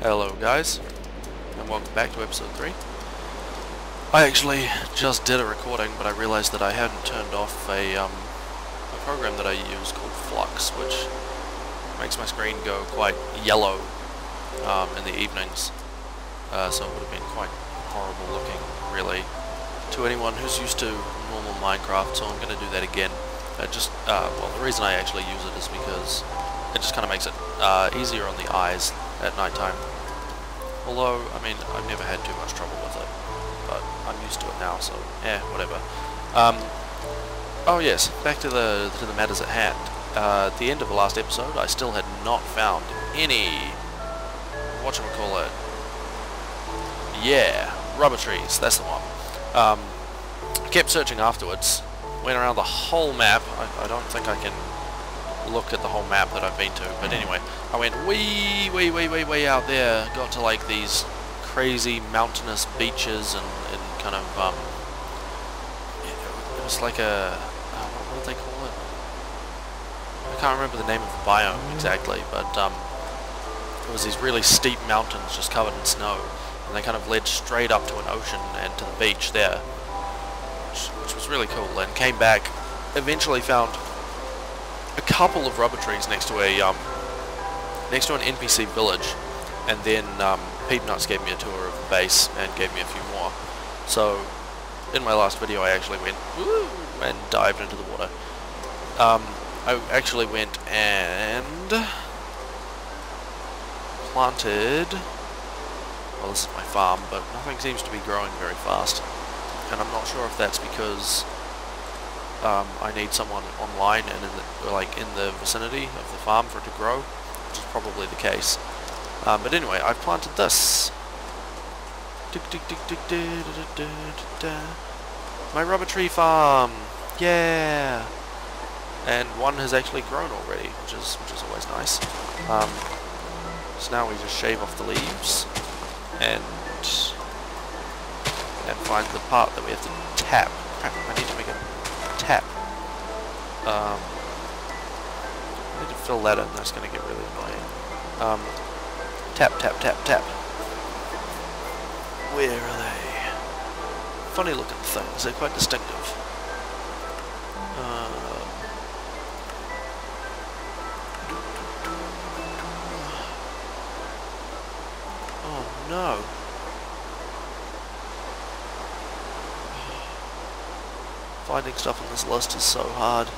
Hello guys, and welcome back to episode 3. I actually just did a recording, but I realized that I hadn't turned off a program that I use called Flux, which makes my screen go quite yellow in the evenings. So it would have been quite horrible looking, really, to anyone who's used to normal Minecraft, so I'm going to do that again. Well, the reason I actually use it is because it just kind of makes it easier on the eyes at nighttime. Although, I mean, I've never had too much trouble with it, but I'm used to it now, so whatever. Oh yes, back to the matters at hand. At the end of the last episode, I still had not found any whatchamacallit. Yeah, rubber trees. That's the one. Kept searching afterwards. Went around the whole map. I don't think I can look at the whole map that I've been to, but anyway, I went way out there, got to like these crazy mountainous beaches and kind of it was like a what do they call it? I can't remember the name of the biome exactly, but it was these really steep mountains just covered in snow, and they kind of led straight up to an ocean and to the beach there, which was really cool. And came back, eventually found a couple of rubber trees next to an NPC village, and then Peepnuts gave me a tour of the base and gave me a few more. So in my last video I actually went woo and dived into the water. I actually went and planted, well, this is my farm, but nothing seems to be growing very fast, and I'm not sure if that's because I need someone online and in the vicinity of the farm for it to grow, which is probably the case. But anyway, I've planted this. My rubber tree farm. Yeah. And one has actually grown already, which is always nice. So now we just shave off the leaves and find the part that we have to tap. Crap, I need to make a tap. I need to fill that in, that's going to get really annoying. Tap. Where are they? Funny looking things, they're quite distinctive. Oh no. Finding stuff on this list is so hard.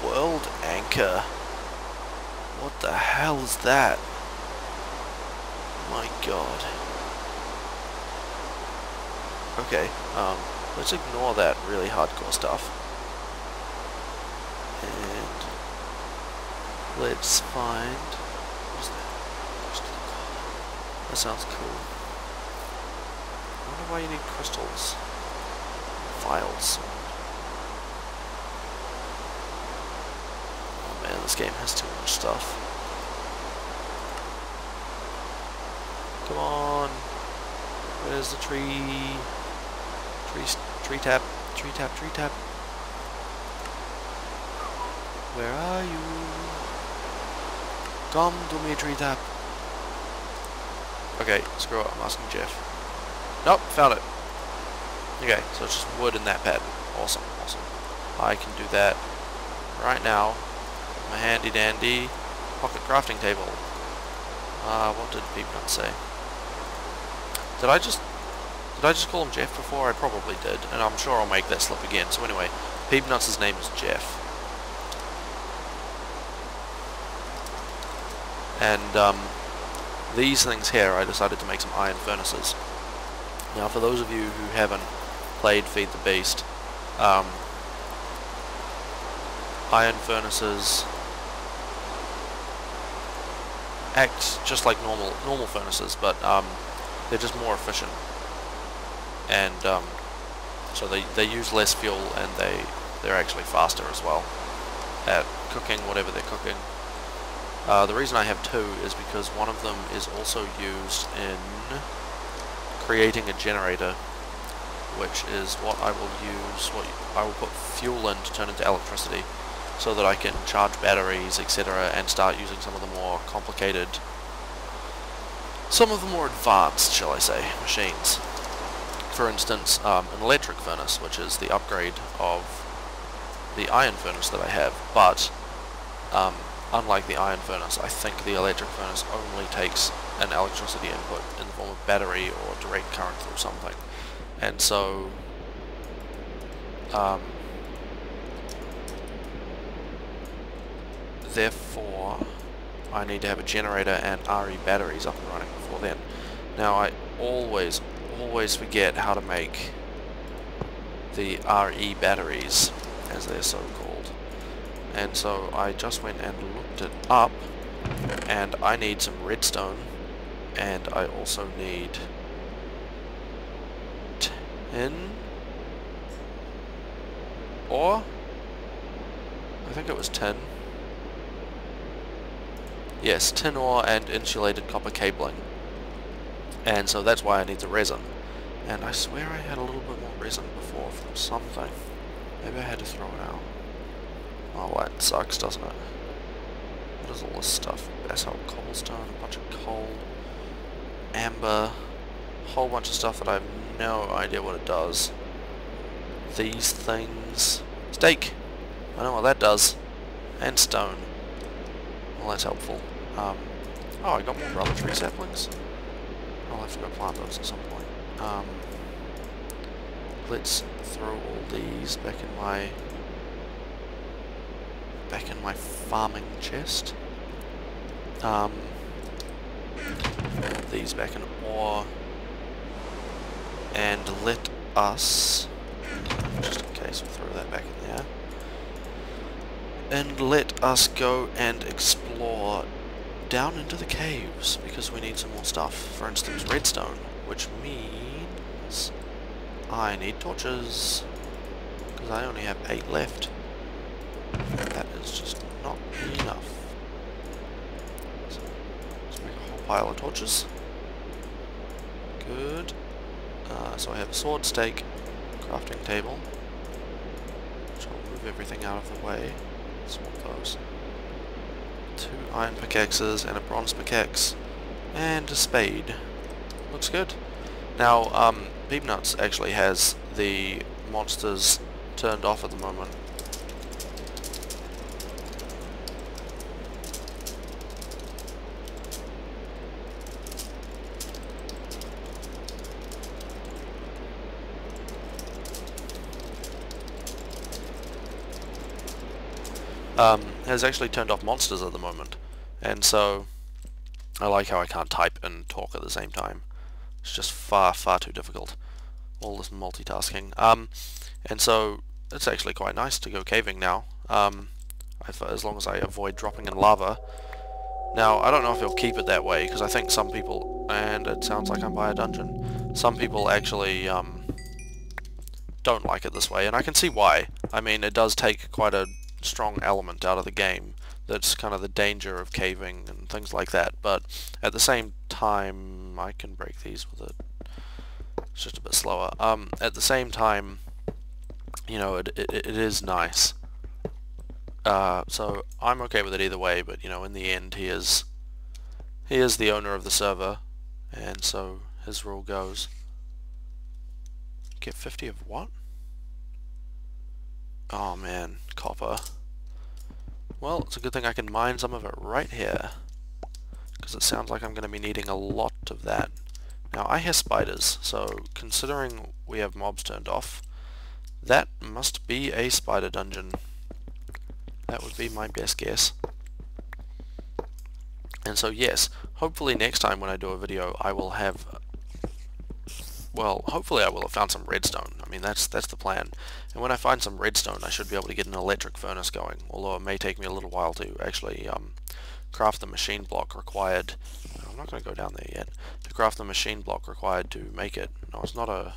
World anchor. What the hell is that? My god. Okay, let's ignore that really hardcore stuff. And let's find... what's that? That sounds cool. I wonder why you need crystals. Files. Oh man, this game has too much stuff. Come on. Where's the tree? Tree tap. Where are you? Come to me, tree tap. Okay, screw it, I'm asking Jeff. Nope, found it. Okay, so it's just wood in that pad. Awesome. I can do that right now. My handy dandy pocket crafting table. What did Peepnuts say? Did I just call him Jeff before? I probably did, and I'm sure I'll make that slip again. So anyway, Peepnuts' name is Jeff. And these things here, I decided to make some iron furnaces. Now, for those of you who haven't played Feed the Beast, iron furnaces act just like normal furnaces, but they're just more efficient, and so they use less fuel, and they're actually faster as well at cooking whatever they're cooking. The reason I have two is because one of them is also used in creating a generator, which is what I will use, I will put fuel in to turn into electricity, so that I can charge batteries, etc., and start using some of the more complicated some of the more advanced, shall I say, machines. For instance, an electric furnace, which is the upgrade of the iron furnace that I have, but unlike the iron furnace, I think the electric furnace only takes an electricity input in the form of battery or direct current through something. And so therefore I need to have a generator and RE batteries up and running before then. Now I always forget how to make the RE batteries, as they're so called. And so I just went and looked it up, and I need some redstone, and I also need tin ore. I think it was tin. Yes, tin ore and insulated copper cabling. And so that's why I need the resin. And I swear I had a little bit more resin before from something. Maybe I had to throw it out. Oh, well, that sucks, doesn't it? What is all this stuff? Basalt cobblestone, a bunch of coal, amber, a whole bunch of stuff that I have no idea what it does. These things. Steak! I know what that does. And stone. Well, that's helpful. Oh, I got more rubber tree saplings. I'll have to go plant those at some point. Let's throw all these back in my farming chest. These back in ore, and let us, just in case, we'll throw that back in there. And let us go and explore down into the caves, because we need some more stuff. For instance, redstone, which means I need torches, because I only have 8 left. That is just not enough. So, let's make a whole pile of torches. Good. So I have a sword, stake, crafting table, which I'll move everything out of the way. Swap those. 2 iron pickaxes and a bronze pickaxe. And a spade. Looks good. Now, Peepnuts actually has the monsters turned off at the moment. Has actually turned off monsters at the moment, and so I like how I can't type and talk at the same time. It's just far too difficult, all this multitasking. And so it's actually quite nice to go caving now, as long as I avoid dropping in lava. Now, I don't know if he'll keep it that way, because I think some people, and it sounds like I'm by a dungeon, some people actually don't like it this way, and I can see why. I mean, it does take quite a strong element out of the game. That's kind of the danger of caving and things like that, but at the same time, I can break these with it. It's just a bit slower. At the same time, you know, it is nice. So I'm okay with it either way, but you know, in the end, he is the owner of the server, and so his rule goes. Get 50 of what? Oh man, copper. Well, it's a good thing I can mine some of it right here, because it sounds like I'm going to be needing a lot of that. Now, I hear spiders, so considering we have mobs turned off, that must be a spider dungeon. That would be my best guess. And so yes, hopefully next time when I do a video I will have, well, hopefully I will have found some redstone. I mean, that's the plan. And when I find some redstone, I should be able to get an electric furnace going, although it may take me a little while to actually craft the machine block required. I'm not going to go down there yet. To craft the machine block required to make it. No, it's not a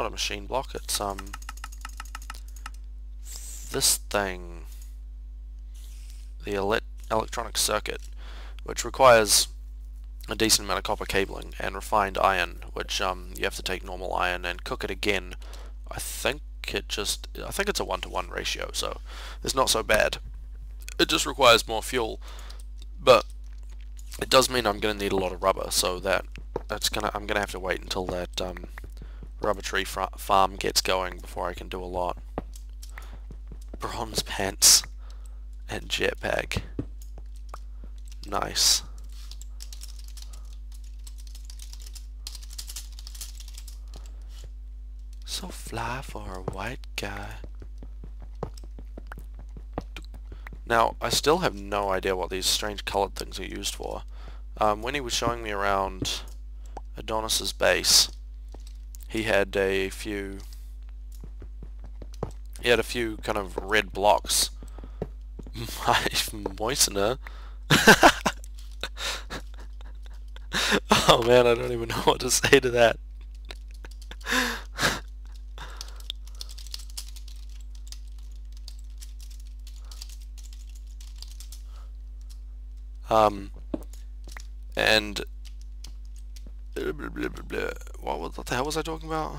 machine block. It's this thing, the electronic circuit, which requires a decent amount of copper cabling and refined iron, which you have to take normal iron and cook it again. I think it's a 1-to-1 ratio, so it's not so bad. It just requires more fuel, but It does mean I'm going to need a lot of rubber, so I'm going to have to wait until that rubber tree farm gets going before I can do a lot. Bronze pants and jetpack. Nice. So fly for a white guy. Now, I still have no idea what these strange colored things are used for. When he was showing me around Adonis's base, he had a few kind of red blocks. My moistener. Oh man, I don't even know what to say to that. And what the hell was I talking about?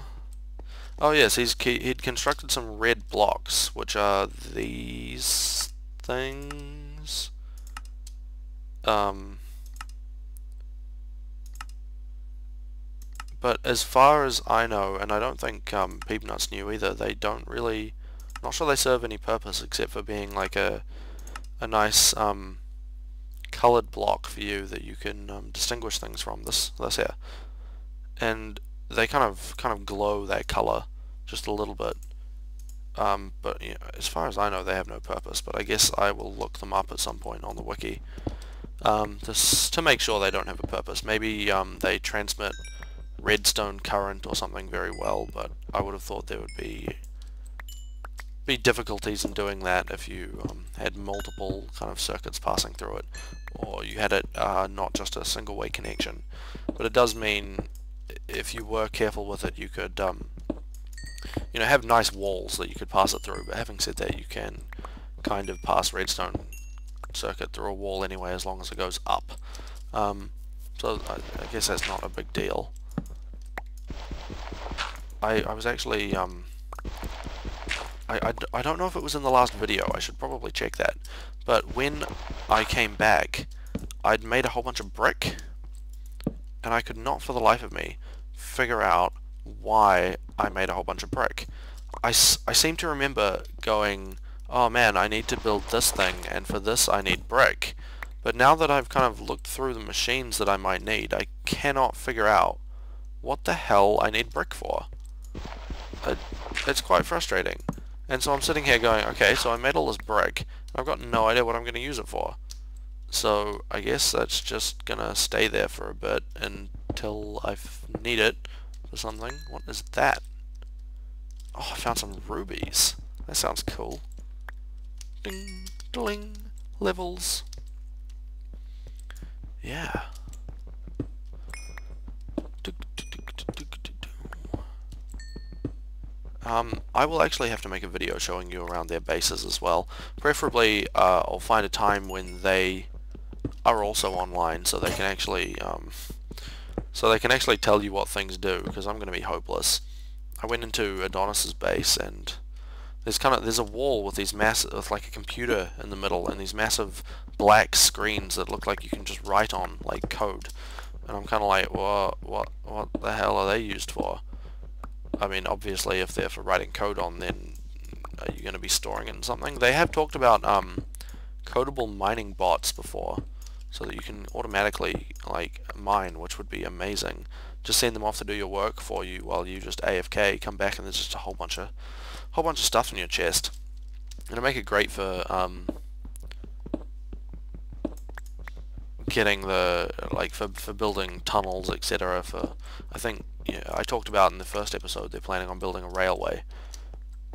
Oh yes, he'd constructed some red blocks, which are these things. But as far as I know, and I don't think Peepnuts knew either, they don't really, not sure they serve any purpose except for being like a nice colored block for you that you can distinguish things from. This here, and they kind of glow that color just a little bit. But you know, as far as I know, they have no purpose. But I guess I will look them up at some point on the wiki, to make sure they don't have a purpose. Maybe they transmit redstone current or something very well, but I would have thought there would be difficulties in doing that if you had multiple kind of circuits passing through it, or you had it not just a single way connection. But it does mean if you were careful with it, you could you know, have nice walls that you could pass it through. But having said that, you can kind of pass redstone circuit through a wall anyway, as long as it goes up. So I guess that's not a big deal. I was actually I don't know if it was in the last video, I should probably check that, but when I came back I'd made a whole bunch of brick, and I could not for the life of me figure out why I made a whole bunch of brick. I seem to remember going, oh man, I need to build this thing, and for this I need brick, but now that I've kind of looked through the machines that I might need, I cannot figure out what the hell I need brick for. It's quite frustrating. And so I'm sitting here going, okay, so I made all this brick, and I've got no idea what I'm going to use it for. So I guess that's just going to stay there for a bit until I need it for something. What is that? Oh, I found some rubies. That sounds cool. Ding, ding, levels. Yeah. I will actually have to make a video showing you around their bases as well. Preferably, I'll find a time when they are also online, so they can actually tell you what things do, because I'm going to be hopeless. I went into Adonis's base, and there's a wall with with like a computer in the middle, and these massive black screens that look like you can just write on, like code. And I'm kind of like, what the hell are they used for? I mean, obviously, if they're for writing code on, then are you going to be storing it in something? They have talked about codable mining bots before, so that you can automatically like mine, which would be amazing. Just send them off to do your work for you while you just AFK. Come back and there's just a whole bunch of stuff in your chest. It'll make it great for getting for building tunnels, etc. I think, yeah, I talked about in the first episode they're planning on building a railway,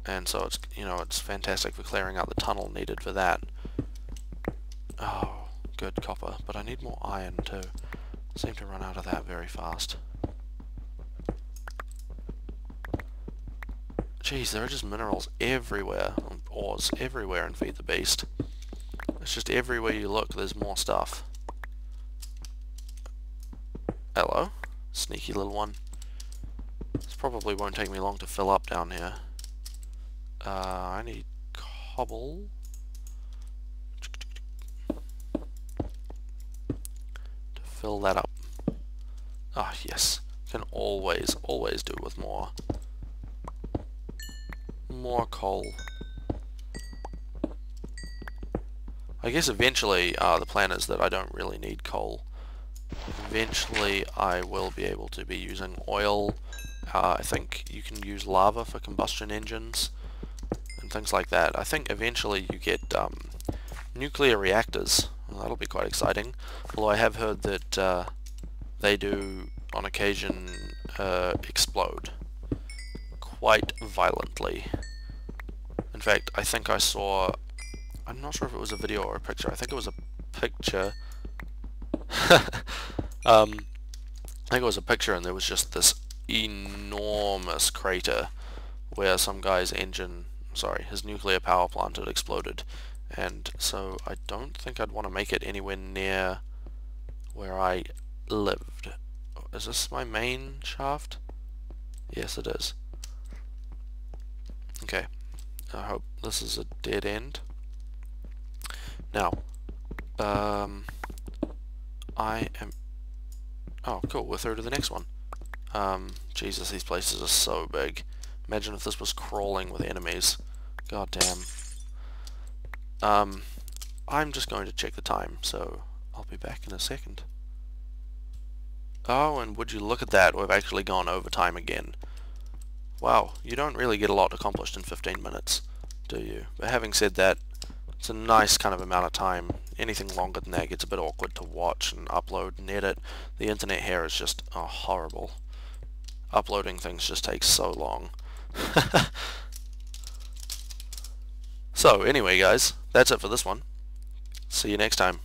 and so it's fantastic for clearing out the tunnel needed for that. Oh, good copper, but I need more iron too. I seem to run out of that very fast. Jeez, there are just minerals everywhere, ores everywhere in Feed the Beast. It's just everywhere you look there's more stuff. Hello, sneaky little one. This probably won't take me long to fill up down here. I need cobble. fill that up. Ah, yes. Can always do with more coal. I guess eventually the plan is that I don't really need coal. Eventually I will be able to be using oil. I think you can use lava for combustion engines and things like that. I think eventually you get nuclear reactors. Well, that'll be quite exciting. Although I have heard that they do on occasion explode quite violently. In fact, I think I saw, I'm not sure if it was a video or a picture, I think it was a picture. I think it was a picture, and there was just this enormous crater where some guy's his nuclear power plant had exploded. And so I don't think I'd want to make it anywhere near where I lived. Is this my main shaft? Yes, it is. Okay. I hope this is a dead end. Now, I am... Oh, cool, we're through to the next one. Jesus, these places are so big. Imagine if this was crawling with enemies. God damn. I'm just going to check the time, so I'll be back in a second. Oh, and would you look at that, we've actually gone overtime again. Wow, you don't really get a lot accomplished in 15 minutes, do you? But having said that, it's a nice kind of amount of time. Anything longer than that gets a bit awkward to watch and upload and edit. The internet here is just horrible. Uploading things just takes so long. So anyway guys, that's it for this one. See you next time.